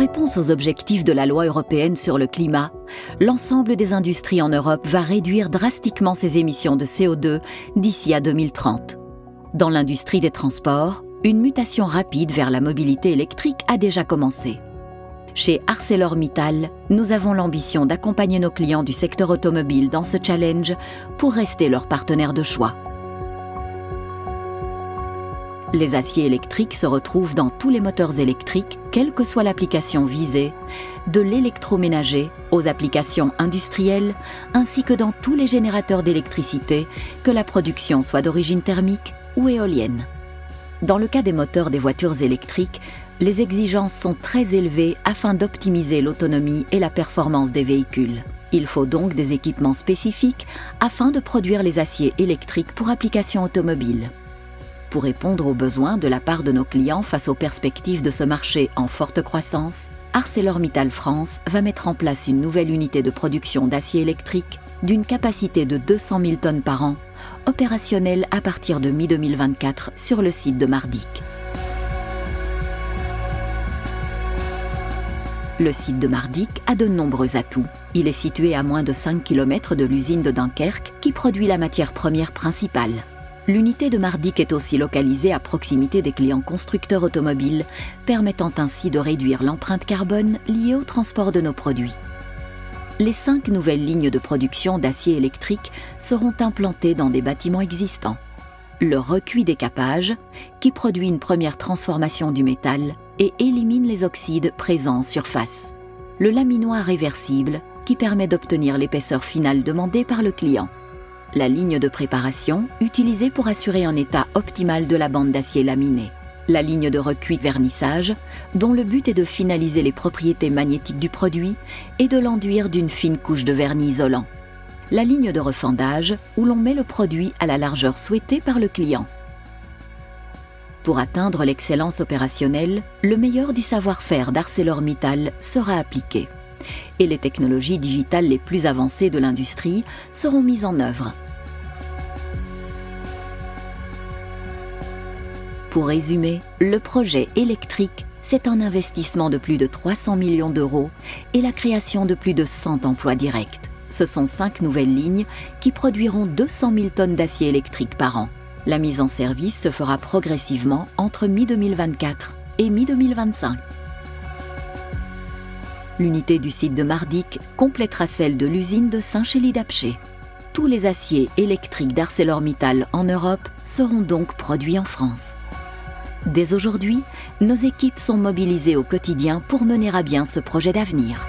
réponse aux objectifs de la loi européenne sur le climat, l'ensemble des industries en Europe va réduire drastiquement ses émissions de CO2 d'ici à 2030. Dans l'industrie des transports, une mutation rapide vers la mobilité électrique a déjà commencé. Chez ArcelorMittal, nous avons l'ambition d'accompagner nos clients du secteur automobile dans ce challenge pour rester leur partenaire de choix. Les aciers électriques se retrouvent dans tous les moteurs électriques, quelle que soit l'application visée, de l'électroménager aux applications industrielles, ainsi que dans tous les générateurs d'électricité, que la production soit d'origine thermique ou éolienne. Dans le cas des moteurs des voitures électriques, les exigences sont très élevées afin d'optimiser l'autonomie et la performance des véhicules. Il faut donc des équipements spécifiques afin de produire les aciers électriques pour applications automobiles. Pour répondre aux besoins de la part de nos clients face aux perspectives de ce marché en forte croissance, ArcelorMittal France va mettre en place une nouvelle unité de production d'acier électrique d'une capacité de 200 000 tonnes par an, opérationnelle à partir de mi-2024 sur le site de Mardic. Le site de Mardic a de nombreux atouts. Il est situé à moins de 5 km de l'usine de Dunkerque qui produit la matière première principale. L'unité de Mardic est aussi localisée à proximité des clients constructeurs automobiles, permettant ainsi de réduire l'empreinte carbone liée au transport de nos produits. Les 5 nouvelles lignes de production d'acier électrique seront implantées dans des bâtiments existants. Le recuit décapage, qui produit une première transformation du métal et élimine les oxydes présents en surface. Le laminoir réversible, qui permet d'obtenir l'épaisseur finale demandée par le client. La ligne de préparation, utilisée pour assurer un état optimal de la bande d'acier laminé. La ligne de recuit vernissage, dont le but est de finaliser les propriétés magnétiques du produit et de l'enduire d'une fine couche de vernis isolant. La ligne de refendage, où l'on met le produit à la largeur souhaitée par le client. Pour atteindre l'excellence opérationnelle, le meilleur du savoir-faire d'ArcelorMittal sera appliqué. Et les technologies digitales les plus avancées de l'industrie seront mises en œuvre. Pour résumer, le projet électrique, c'est un investissement de plus de 300 millions d'euros et la création de plus de 100 emplois directs. Ce sont 5 nouvelles lignes qui produiront 200 000 tonnes d'acier électrique par an. La mise en service se fera progressivement entre mi-2024 et mi-2025. L'unité du site de Mardic complétera celle de l'usine de Saint-Chély-d'Apcher. Tous les aciers électriques d'ArcelorMittal en Europe seront donc produits en France. Dès aujourd'hui, nos équipes sont mobilisées au quotidien pour mener à bien ce projet d'avenir.